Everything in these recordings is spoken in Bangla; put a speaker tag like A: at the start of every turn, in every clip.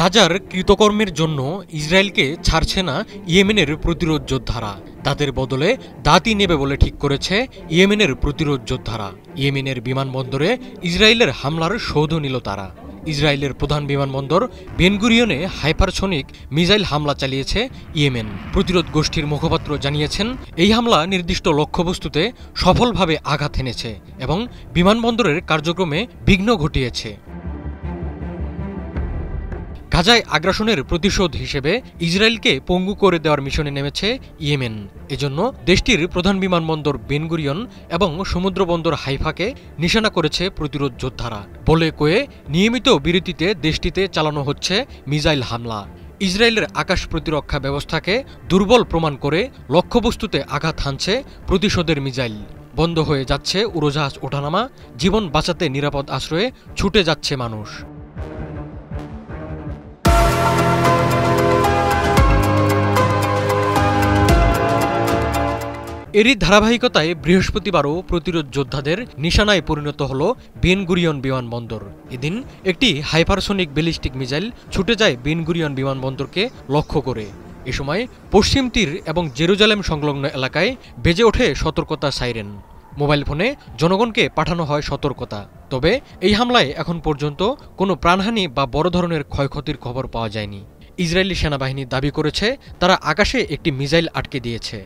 A: গাজার কৃতকর্মের জন্য ইসরায়েলকে ছাড়ছে না ইয়েমেনের প্রতিরোধ যোদ্ধারা। তাদের বদলে দাঁতই নেবে বলে ঠিক করেছে ইয়েমেনের প্রতিরোধ যোদ্ধারা। ইয়েমেনের বিমানবন্দরে ইসরায়েলের হামলার সৌধ নিল তারা। ইসরায়েলের প্রধান বিমানবন্দর বেনগুরিয়নে হাইপারসনিক মিসাইল হামলা চালিয়েছে ইয়েমেন। প্রতিরোধ গোষ্ঠীর মুখপাত্র জানিয়েছেন, এই হামলা নির্দিষ্ট লক্ষ্যবস্তুতে সফলভাবে আঘাত হেনেছে এবং বিমানবন্দরের কার্যক্রমে বিঘ্ন ঘটিয়েছে। গাজায় আগ্রাসনের প্রতিশোধ হিসেবে ইসরায়েলকে পঙ্গু করে দেওয়ার মিশনে নেমেছে ইয়েমেন। এজন্য দেশটির প্রধান বিমানবন্দর বেনগুরিয়ন এবং সমুদ্রবন্দর হাইফাকে নিশানা করেছে প্রতিরোধ যোদ্ধারা। বলে কয়ে নিয়মিত বিরতিতে দেশটিতে চালানো হচ্ছে মিসাইল হামলা। ইসরায়েলের আকাশ প্রতিরক্ষা ব্যবস্থাকে দুর্বল প্রমাণ করে লক্ষ্যবস্তুতে আঘাত হানছে প্রতিশোধের মিসাইল। বন্ধ হয়ে যাচ্ছে উড়োজাহাজ ওঠানামা, জীবন বাঁচাতে নিরাপদ আশ্রয়ে ছুটে যাচ্ছে মানুষ। এরই ধারাবাহিকতায় বৃহস্পতিবারও প্রতিরোধ যোদ্ধাদের নিশানায় পরিণত হল বেনগুরিয়ন বিমানবন্দর। এদিন একটি হাইপারসনিক ব্যালিস্টিক মিসাইল ছুটে যায় বেনগুরিয়ন বিমানবন্দরকে লক্ষ্য করে। এ সময় পশ্চিম তীর এবং জেরুজালেম সংলগ্ন এলাকায় বেজে ওঠে সতর্কতা সাইরেন। মোবাইল ফোনে জনগণকে পাঠানো হয় সতর্কতা। তবে এই হামলায় এখন পর্যন্ত কোনো প্রাণহানি বা বড় ধরনের ক্ষয়ক্ষতির খবর পাওয়া যায়নি। ইসরায়েলি সেনাবাহিনী দাবি করেছে, তারা আকাশে একটি মিসাইল আটকে দিয়েছে।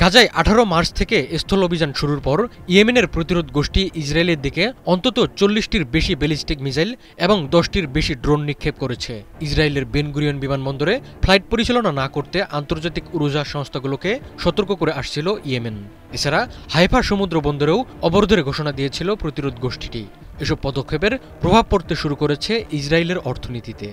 A: গাজায় 18 মার্চ থেকে স্থল অভিযান শুরুর পর ইয়েমেনের প্রতিরোধ গোষ্ঠী ইসরায়েলের দিকে অন্তত 40টির বেশি ব্যালিস্টিক মিসাইল এবং 10টির বেশি ড্রোন নিক্ষেপ করেছে। ইসরায়েলের বেনগুরিয়ন বিমানবন্দরে ফ্লাইট পরিচালনা না করতে আন্তর্জাতিক উড়োজাহাজ সংস্থাগুলোকে সতর্ক করে আসছিল ইয়েমেন। এছাড়া হাইফা সমুদ্র বন্দরেও অবরোধের ঘোষণা দিয়েছিল প্রতিরোধ গোষ্ঠীটি। এসব পদক্ষেপের প্রভাব পড়তে শুরু করেছে ইসরায়েলের অর্থনীতিতে।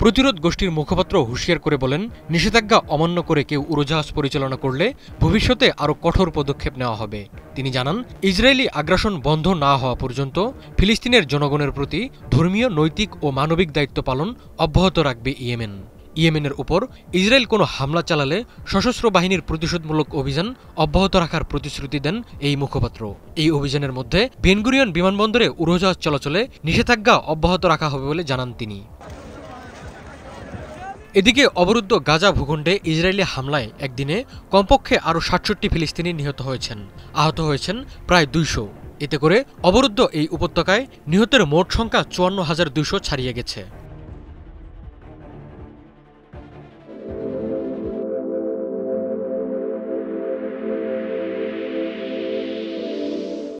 A: প্রতিরোধ গোষ্ঠীর মুখপাত্র হুঁশিয়ার করে বলেন, নিষেধাজ্ঞা অমান্য করে কেউ উড়োজাহাজ পরিচালনা করলে ভবিষ্যতে আরও কঠোর পদক্ষেপ নেওয়া হবে। তিনি জানান, ইসরায়েলি আগ্রাসন বন্ধ না হওয়া পর্যন্ত ফিলিস্তিনের জনগণের প্রতি ধর্মীয়, নৈতিক ও মানবিক দায়িত্ব পালন অব্যাহত রাখবে ইয়েমেন। ইয়েমেনের উপর ইসরায়েল কোনো হামলা চালালে সশস্ত্র বাহিনীর প্রতিশোধমূলক অভিযান অব্যাহত রাখার প্রতিশ্রুতি দেন এই মুখপাত্র। এই অভিযানের মধ্যে বেনগুরিয়ন বিমানবন্দরে উড়োজাহাজ চলাচলে নিষেধাজ্ঞা অব্যাহত রাখা হবে বলে জানান তিনি। এদিকে অবরুদ্ধ গাজা ভূখণ্ডে ইসরায়েলি হামলায় একদিনে কমপক্ষে আরও 67 ফিলিস্তিনি নিহত হয়েছেন। আহত হয়েছেন প্রায় 200। এতে করে অবরুদ্ধ এই উপত্যকায় নিহতের মোট সংখ্যা 54,200 ছাড়িয়ে গেছে।